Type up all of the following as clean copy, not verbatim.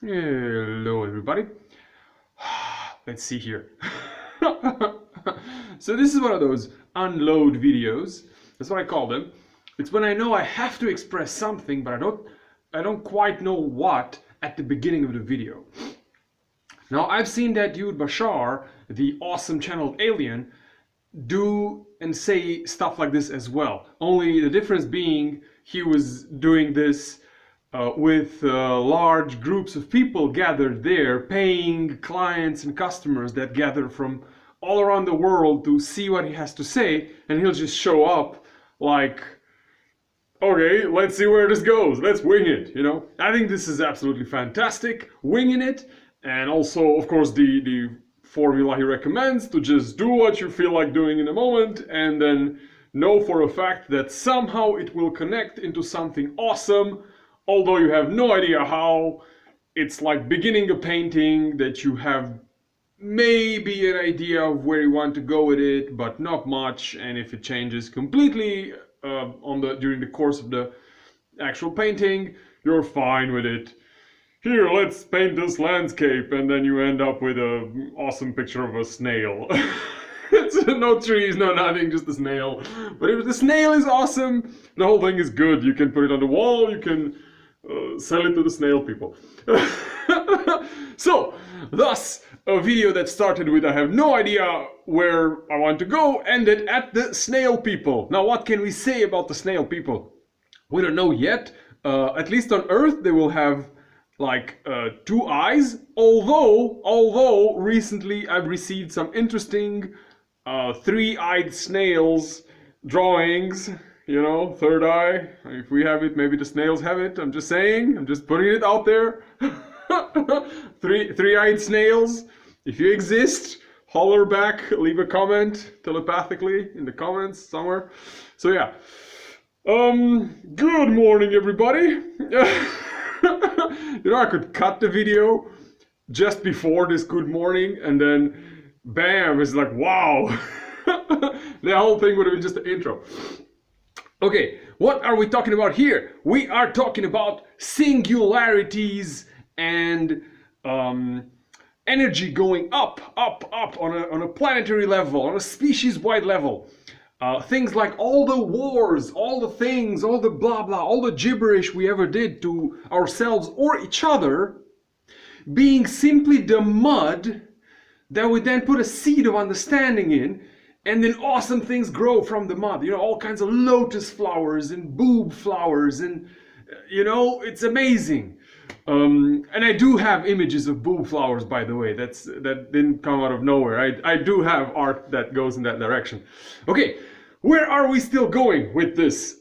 Hello everybody. Let's see here. So this is one of those unload videos. That's what I call them. It's when I know I have to express something, but I don't quite know what at the beginning of the video. Now I've seen that dude Bashar, the awesome channeled alien, do and say stuff like this as well. Only the difference being he was doing this with large groups of people gathered there, paying clients and customers that gather from all around the world to see what he has to say, and he'll just show up like, okay, let's see where this goes, let's wing it, you know? I think this is absolutely fantastic, winging it, and also, of course, the formula he recommends to just do what you feel like doing in the moment, and then know for a fact that somehow it will connect into something awesome, although you have no idea how. It's like beginning a painting that you have maybe an idea of where you want to go with it, but not much, and if it changes completely during the course of the actual painting, you're fine with it. Here, let's paint this landscape, and then you end up with an awesome picture of a snail. It's no trees, no nothing, just a snail. But if the snail is awesome, the whole thing is good. You can put it on the wall, you can sell it to the snail people. So, thus, a video that started with I have no idea where I want to go ended at the snail people. Now, what can we say about the snail people? We don't know yet. At least on Earth, they will have like 2 eyes. Although recently I've received some interesting 3-eyed snails drawings. You know, third eye. If we have it, maybe the snails have it. I'm just saying. I'm just putting it out there. Three-eyed snails. If you exist, holler back, leave a comment telepathically in the comments somewhere. So yeah. Good morning, everybody. You know, I could cut the video just before this good morning, and then bam, it's like, wow. The whole thing would have been just the intro. Okay, what are we talking about here? We are talking about singularities and energy going up on a planetary level, on a species-wide level. Things like all the wars, all the things, all the blah blah, all the gibberish we ever did to ourselves or each other being simply the mud that we then put a seed of understanding in, and then awesome things grow from the mud. You know, all kinds of lotus flowers and boob flowers, and you know, it's amazing. And I do have images of boob flowers, by the way. That didn't come out of nowhere. I do have art that goes in that direction. Okay, where are we still going with this?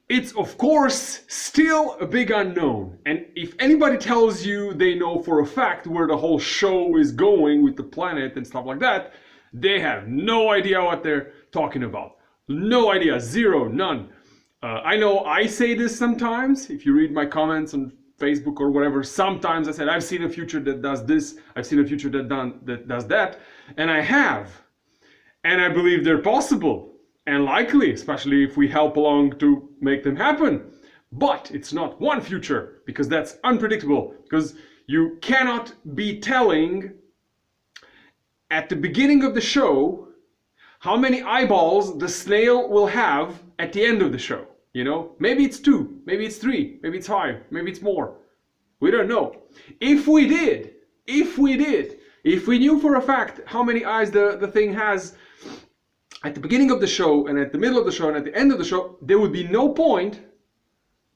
It's of course still a big unknown. And if anybody tells you they know for a fact where the whole show is going with the planet and stuff like that, they have no idea what they're talking about. No idea, zero, none. I know I say this sometimes. If you read my comments on Facebook or whatever, sometimes I said I've seen a future that does this, I've seen a future that does that, and I have. And I believe they're possible and likely, especially if we help along to make them happen. But it's not one future, because that's unpredictable, because you cannot be telling at the beginning of the show how many eyeballs the snail will have at the end of the show. You know, maybe it's 2, maybe it's 3, maybe it's 5, maybe it's more. We don't know. If we knew for a fact how many eyes the thing has at the beginning of the show and at the middle of the show and at the end of the show, there would be no point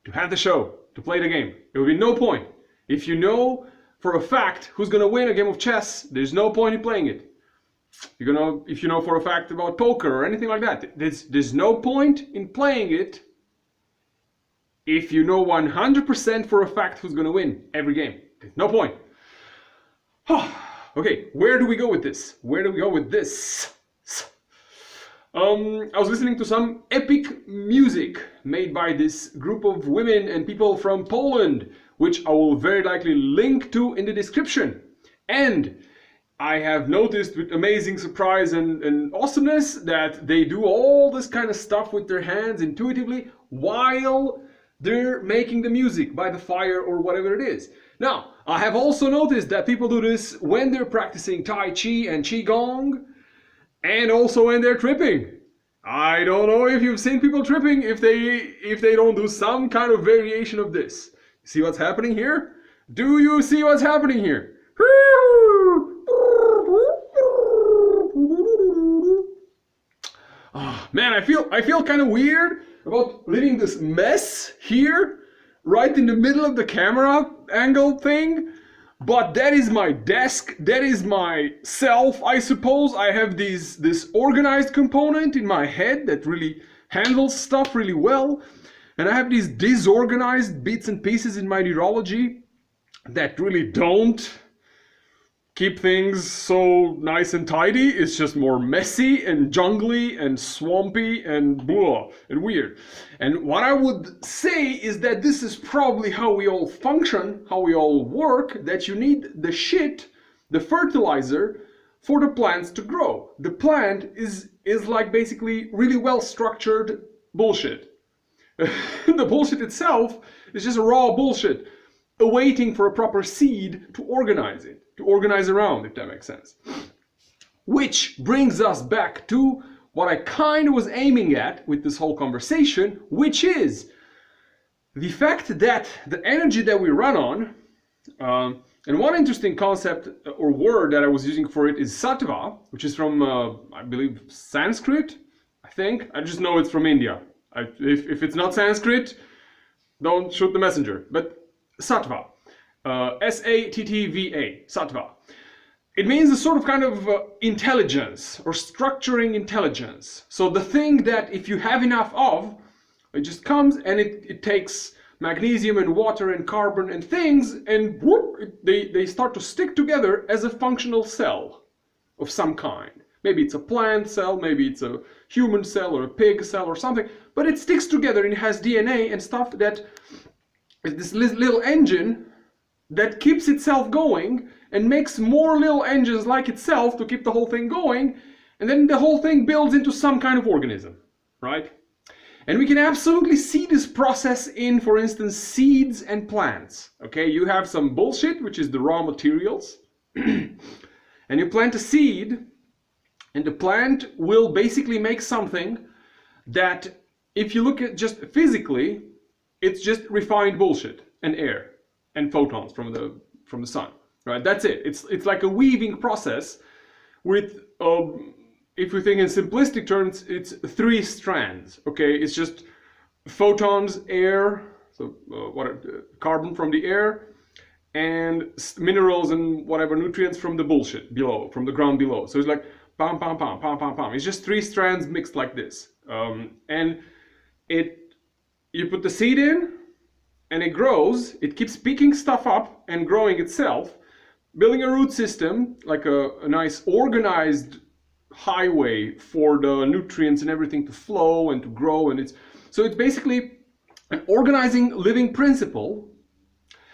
to have the show, to play the game. There would be no point. If you know for a fact who's going to win a game of chess, there's no point in playing it. If you know for a fact about poker or anything like that, there's no point in playing it if you know 100% for a fact who's going to win every game. There's no point. Okay, where do we go with this? I was listening to some epic music made by this group of women and people from Poland, which I will very likely link to in the description. And I have noticed with amazing surprise and awesomeness that they do all this kind of stuff with their hands intuitively while they're making the music by the fire or whatever it is. Now, I have also noticed that people do this when they're practicing Tai Chi and Qigong, and also when they're tripping. I don't know if you've seen people tripping if they don't do some kind of variation of this. See what's happening here? Do you see what's happening here? Oh, man, I feel kind of weird about leaving this mess here, right in the middle of the camera angle thing. But that is my desk, that is my self, I suppose. I have this organized component in my head that really handles stuff really well. And I have these disorganized bits and pieces in my neurology that really don't keep things so nice and tidy. It's just more messy and jungly and swampy and blah and weird. And what I would say is that this is probably how we all function, how we all work, that you need the shit, the fertilizer, for the plants to grow. The plant is like basically really well structured bullshit. The bullshit itself is just raw bullshit, awaiting for a proper seed to organize it. To organize around, if that makes sense. Which brings us back to what I kind of was aiming at with this whole conversation, which is the fact that the energy that we run on, and one interesting concept or word that I was using for it is sattva, which is from, I believe, Sanskrit, I think. I just know it's from India. If it's not Sanskrit, don't shoot the messenger. But sattva. S-A-T-T-V-A, sattva. It means a sort of kind of intelligence or structuring intelligence. So the thing that if you have enough of, it just comes and it takes magnesium and water and carbon and things and whoop, they start to stick together as a functional cell of some kind. Maybe it's a plant cell, maybe it's a human cell or a pig cell or something, but it sticks together and it has DNA and stuff that is this little engine that keeps itself going and makes more little engines like itself to keep the whole thing going, and then the whole thing builds into some kind of organism, right? And we can absolutely see this process in, for instance, seeds and plants. Okay, you have some bullshit, which is the raw materials, and you plant a seed, and the plant will basically make something that, if you look at just physically, it's just refined bullshit and air and photons from the sun, right? That's it. It's like a weaving process with, if we think in simplistic terms, it's 3 strands. Okay, it's just photons, air, so carbon from the air, and minerals and whatever nutrients from the bullshit below, from the ground below. So it's like pam, pam, pam, pam, pam, pam. It's just 3 strands mixed like this, and you put the seed in. And it grows, it keeps picking stuff up and growing itself, building a root system, like a nice organized highway for the nutrients and everything to flow and to grow. And it's basically an organizing living principle,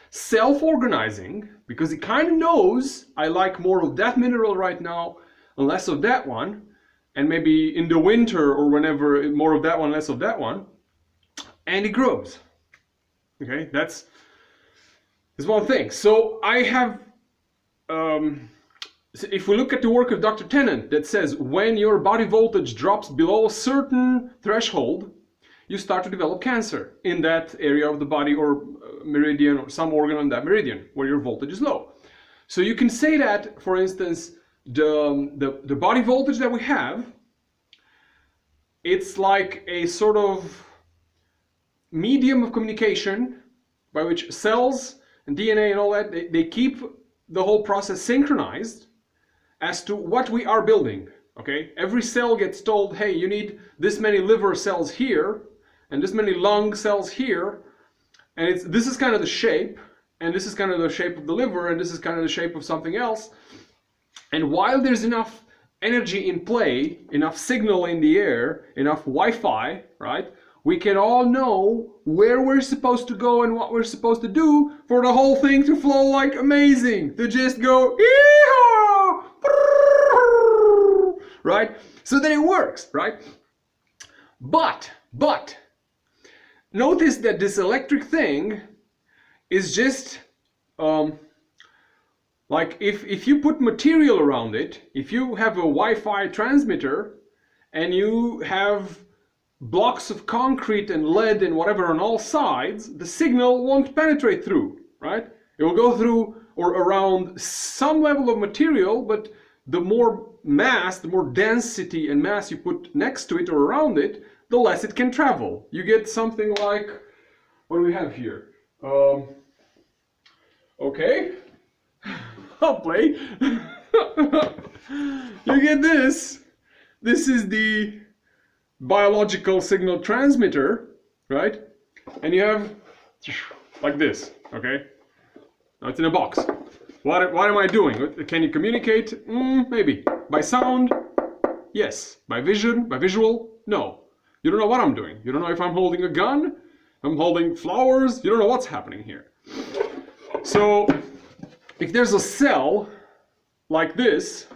self-organizing, because it kind of knows I like more of that mineral right now and less of that one, and maybe in the winter or whenever more of that one, less of that one, and it grows. Okay, that's one thing. So I have, if we look at the work of Dr. Tennant that says when your body voltage drops below a certain threshold, you start to develop cancer in that area of the body or meridian or some organ on that meridian where your voltage is low. So you can say that, for instance, the body voltage that we have, it's like a sort of medium of communication by which cells and DNA and all that, they keep the whole process synchronized as to what we are building. Okay, every cell gets told, hey, you need this many liver cells here and this many lung cells here, and this is kind of the shape, and this is kind of the shape of the liver, and this is kind of the shape of something else. And while there's enough energy in play, enough signal in the air, enough Wi-Fi, right, we can all know where we're supposed to go and what we're supposed to do for the whole thing to flow like amazing, to just go ee-haw, right? So then it works, right? But notice that this electric thing is just like if you put material around it, if you have a Wi-Fi transmitter and you have blocks of concrete and lead and whatever on all sides, the signal won't penetrate through, right? It will go through or around some level of material, but the more mass, the more density and mass you put next to it or around it, the less it can travel. You get something like, what do we have here? Okay, I'll play. You get this. This is the biological signal transmitter, right? And you have like this, okay? Now it's in a box. What am I doing? Can you communicate? Maybe. By sound? Yes. By vision? By visual? No. You don't know what I'm doing. You don't know if I'm holding a gun, I'm holding flowers. You don't know what's happening here. So, if there's a cell like this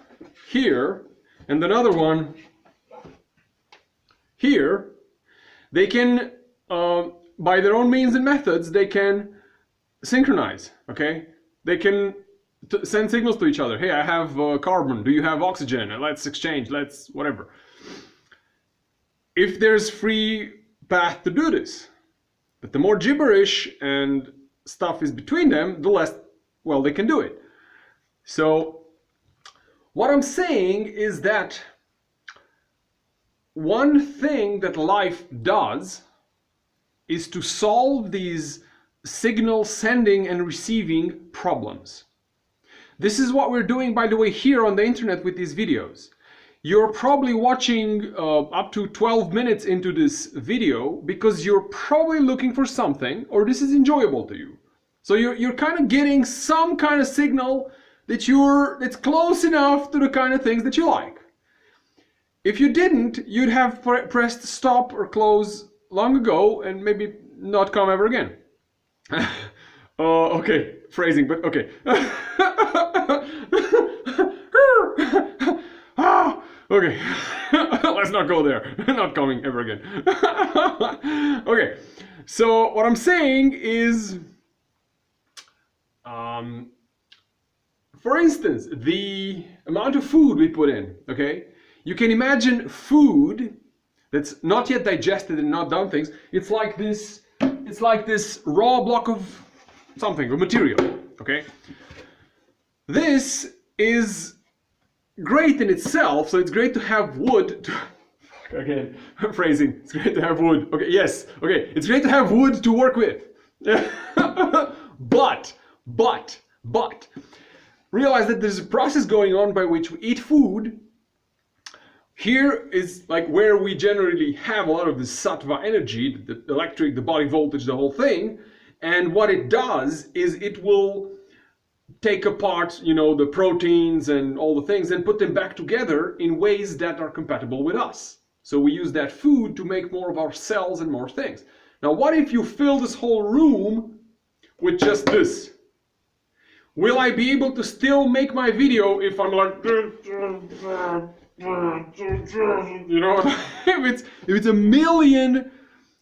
here, and another one here, they can, by their own means and methods, they can synchronize, okay? They can send signals to each other. Hey, I have carbon. Do you have oxygen? Let's exchange. Let's whatever. If there's free path to do this, but the more gibberish and stuff is between them, the less well they can do it. So what I'm saying is that one thing that life does is to solve these signal sending and receiving problems. This is what we're doing, by the way, here on the internet with these videos. You're probably watching up to 12 minutes into this video because you're probably looking for something, or this is enjoyable to you. So you're kind of getting some kind of signal that it's close enough to the kind of things that you like. If you didn't, you'd have pressed stop or close long ago and maybe not come ever again. Okay, phrasing, but okay. Okay, let's not go there. Not coming ever again. Okay, so what I'm saying is, for instance, the amount of food we put in, okay? You can imagine food that's not yet digested and not done things. It's like this raw block of something, of material, okay? This is great in itself, so it's great to have wood again, phrasing, it's great to have wood. Okay, yes, okay, it's great to have wood to work with. But, realize that there's a process going on by which we eat food. Here is like where we generally have a lot of the sattva energy, the electric, the body voltage, the whole thing. And what it does is it will take apart, you know, the proteins and all the things and put them back together in ways that are compatible with us. So we use that food to make more of our cells and more things. Now, what if you fill this whole room with just this? Will I be able to still make my video if I'm like, you know, if it's a million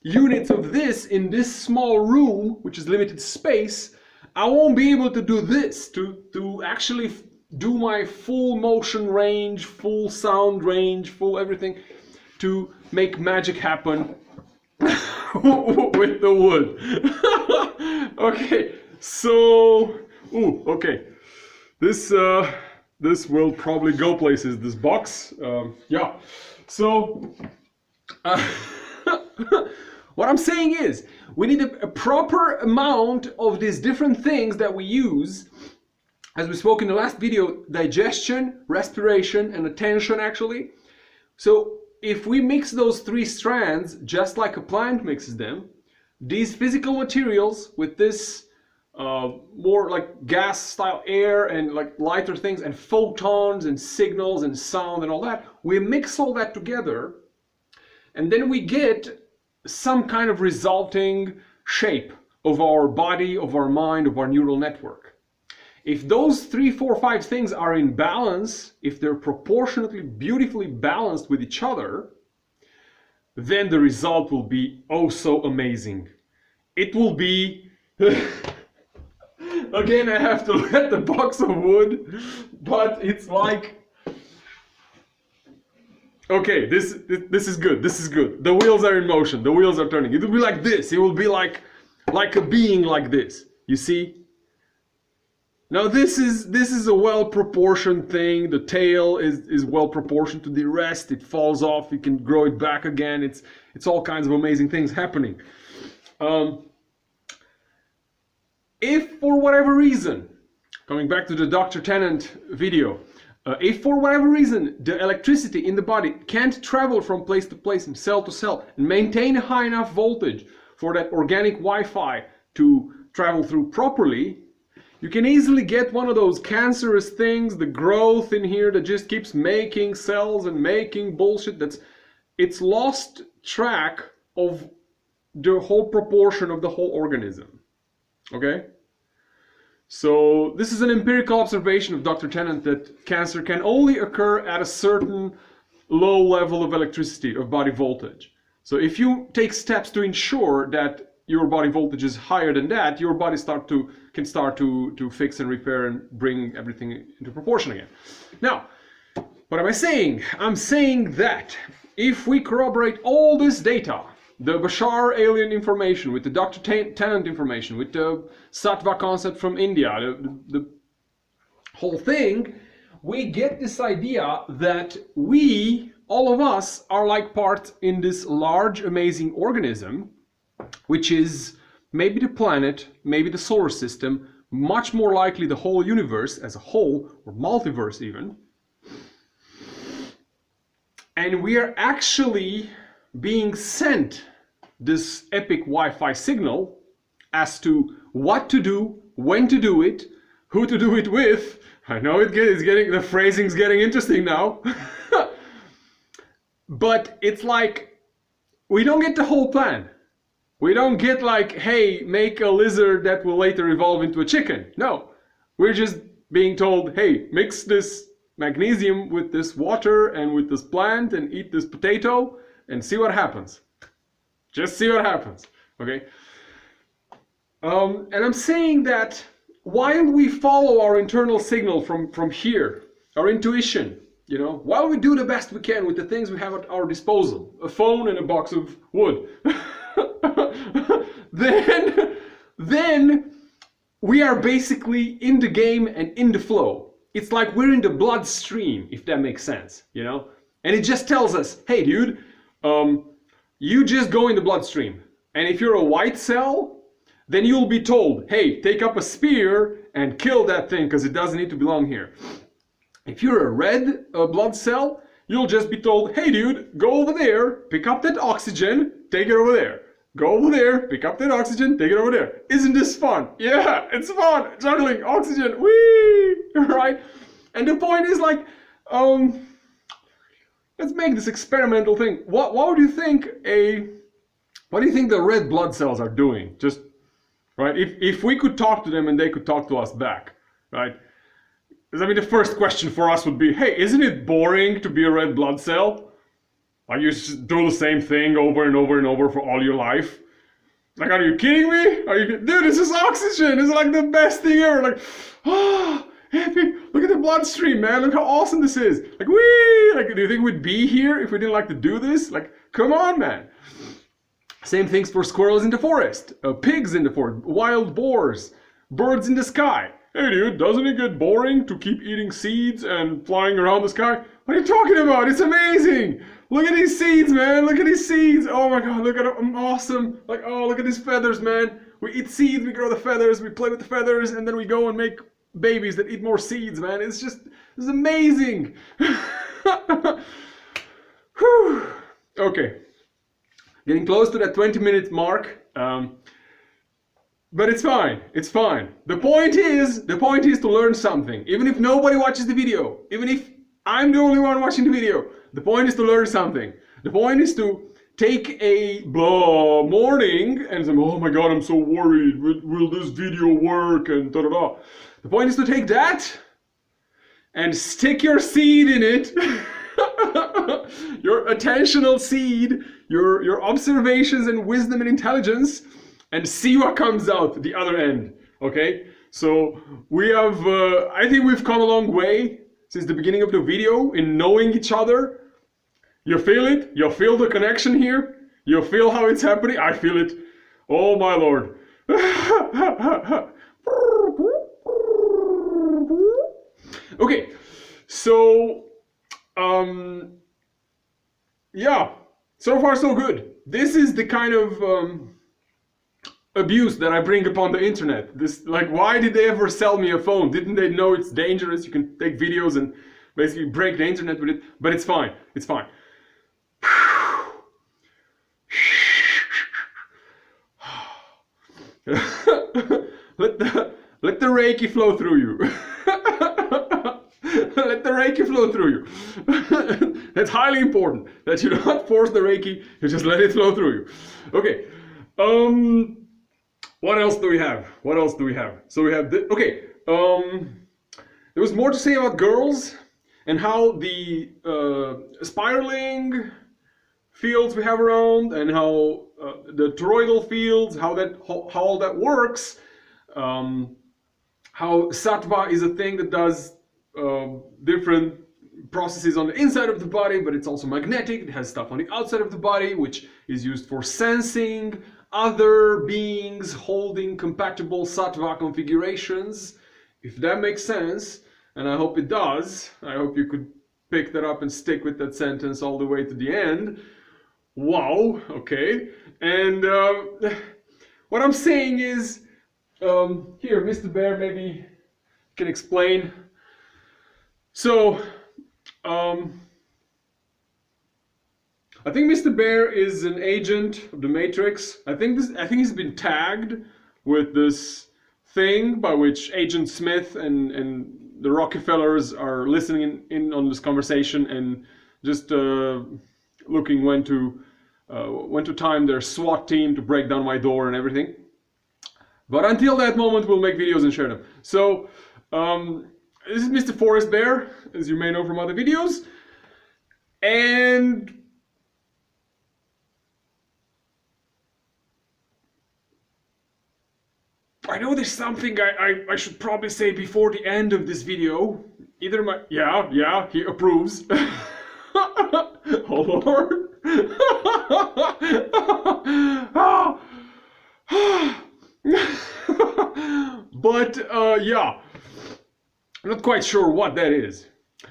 units of this in this small room, which is limited space, I won't be able to do this, to actually do my full motion range, full sound range, full everything, to make magic happen with the wood. Okay, so, okay, this will probably go places, this box, yeah, so, what I'm saying is, we need a proper amount of these different things that we use. As we spoke in the last video, digestion, respiration, and attention actually. So if we mix those three strands, just like a plant mixes them, these physical materials with this more like gas style air and like lighter things and photons and signals and sound and all that, we mix all that together and then we get some kind of resulting shape of our body, of our mind, of our neural network. If those 3, 4, 5 things are in balance, if they're proportionately beautifully balanced with each other, then the result will be oh so amazing. It will be... Again, I have to let the box of wood, but it's like... Okay, this is good, this is good. The wheels are in motion, the wheels are turning. It will be like this, it will be like a being like this, you see? Now this is a well-proportioned thing. The tail is well-proportioned to the rest. It falls off, you can grow it back again. It's all kinds of amazing things happening. If for whatever reason, coming back to the Dr. Tennant video, if for whatever reason the electricity in the body can't travel from place to place and cell to cell and maintain a high enough voltage for that organic Wi-Fi to travel through properly, you can easily get one of those cancerous things, the growth in here that just keeps making cells and making bullshit. It's lost track of the whole proportion of the whole organism. Okay? So this is an empirical observation of Dr. Tennant that cancer can only occur at a certain low level of electricity, of body voltage. So if you take steps to ensure that your body voltage is higher than that, your body can start to fix and repair and bring everything into proportion again. Now, what am I saying? I'm saying that if we corroborate all this data, the Bashar alien information with the Dr. Tennant information, with the Sattva concept from India, the whole thing, we get this idea that we, all of us, are like part in this large, amazing organism, which is maybe the planet, maybe the solar system, much more likely the whole universe as a whole, or multiverse even. And we are actually being sent this epic Wi-Fi signal as to what to do, when to do it, who to do it with. I know the phrasing's getting interesting now. But it's like, we don't get the whole plan. We don't get like, hey, make a lizard that will later evolve into a chicken. No, we're just being told, hey, mix this magnesium with this water and with this plant and eat this potato and see what happens. Just see what happens, okay? And I'm saying that while we follow our internal signal from here, our intuition, you know, while we do the best we can with the things we have at our disposal, a phone and a box of wood, then we are basically in the game and in the flow. It's like we're in the bloodstream, if that makes sense, you know? And it just tells us, hey dude, you just go in the bloodstream. And if you're a white cell, then you'll be told, hey, take up a spear and kill that thing because it doesn't need to belong here. If you're a red blood cell, you'll just be told, hey dude, go over there, pick up that oxygen, take it over there. Go over there, pick up that oxygen, take it over there. Isn't this fun? Yeah, it's fun. Juggling oxygen, whee! Right? And the point is like, let's make this experimental thing. What do you think the red blood cells are doing? Just, right? If we could talk to them and they could talk to us back, right? Because I mean, the first question for us would be, hey, isn't it boring to be a red blood cell? Like you just do the same thing over and over and over for all your life? Like, are you kidding me? Dude, this is oxygen. This is like the best thing ever. Like, oh, happy. Look at the bloodstream, man. Look how awesome this is. Like, whee! Like, do you think we'd be here if we didn't like to do this? Like, come on, man. Same things for squirrels in the forest, pigs in the forest, wild boars, birds in the sky. Hey, dude, doesn't it get boring to keep eating seeds and flying around the sky? What are you talking about? It's amazing. Look at these seeds, man. Look at these seeds. Oh my God, look at them. Awesome. Like, oh, look at these feathers, man. We eat seeds, we grow the feathers, we play with the feathers, and then we go and make babies that eat more seeds, man. It's amazing. Whew. Okay. Getting close to that 20-minute mark. But it's fine. It's fine. The point is to learn something. Even if nobody watches the video, even if I'm the only one watching the video, the point is to learn something. The point is to take a morning and say, oh my God, I'm so worried. Will this video work? And da da da. The point is to take that and stick your seed in it your attentional seed, your observations and wisdom and intelligence, and see what comes out the other end. Okay, so we have I think we've come a long way since the beginning of the video in knowing each other. You feel it? You feel the connection here? You feel how it's happening? I feel it. Oh my lord. Okay, so yeah, so far so good. This is the kind of abuse that I bring upon the internet. This, like, why did they ever sell me a phone? Didn't they know it's dangerous? You can take videos and basically break the internet with it, but it's fine. It's fine. Let the Reiki flow through you. Let the Reiki flow through you. That's highly important that you don't force the Reiki, you just let it flow through you. Okay. What else do we have? What else do we have? So we have the, okay. There was more to say about girls and how the spiraling fields we have around, and how the toroidal fields, how all that works. How sattva is a thing that does different processes on the inside of the body, but it's also magnetic. It has stuff on the outside of the body, which is used for sensing other beings holding compatible sattva configurations. If that makes sense, and I hope it does, I hope you could pick that up and stick with that sentence all the way to the end. Wow, okay. And what I'm saying is, here, Mr. Bear maybe can explain. So, I think Mr. Bear is an agent of the Matrix. I think he's been tagged with this thing by which Agent Smith and the Rockefellers are listening in on this conversation and just looking when to time their SWAT team to break down my door and everything. But until that moment, we'll make videos and share them. So, this is Mr. Forest Bear, as you may know from other videos. And I know there's something I should probably say before the end of this video. Either my... Yeah, he approves. Oh, Lord. But, yeah. I'm not quite sure what that is.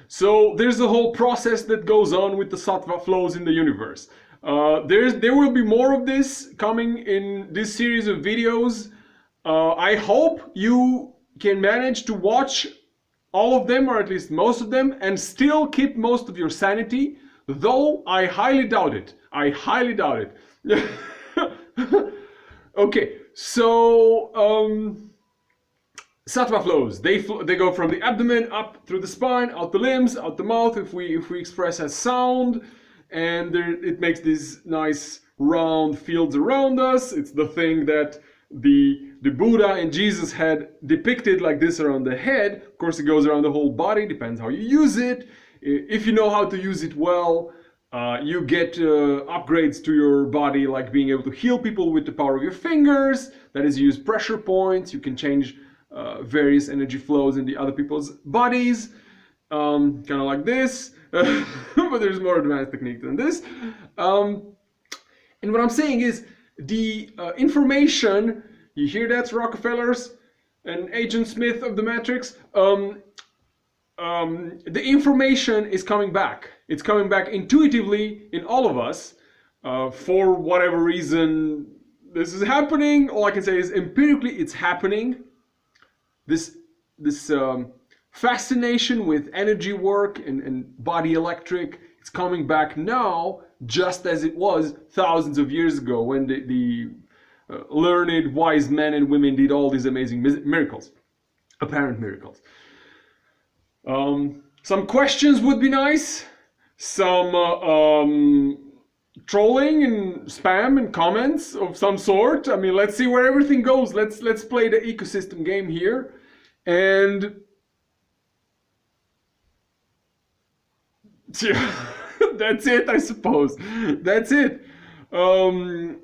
So, there's a whole process that goes on with the sattva flows in the universe. There will be more of this coming in this series of videos. I hope you can manage to watch all of them, or at least most of them, and still keep most of your sanity, though I highly doubt it. I highly doubt it. Okay, so sattva flows. They go from the abdomen up through the spine, out the limbs, out the mouth. If we express as sound, and it makes these nice round fields around us. It's the thing that the Buddha and Jesus had depicted like this around the head. Of course, it goes around the whole body, depends how you use it. If you know how to use it well, you get upgrades to your body, like being able to heal people with the power of your fingers. That is, you use pressure points. You can change various energy flows in the other people's bodies, kind of like this. But there's more advanced technique than this. And what I'm saying is, the information, you hear that, Rockefellers and Agent Smith of the Matrix, the information is coming back. It's coming back intuitively in all of us. For whatever reason this is happening, all I can say is empirically it's happening. This fascination with energy work and body electric, it's coming back now, just as it was thousands of years ago when the learned, wise men and women did all these amazing miracles, apparent miracles. Some questions would be nice. Some trolling and spam and comments of some sort. I mean, let's see where everything goes. Let's play the ecosystem game here. And Yeah, that's it, I suppose. That's it. Um,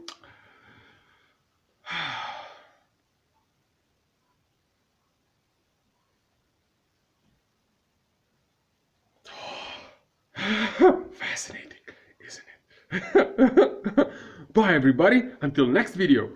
Fascinating, isn't it? Bye, everybody. Until next video.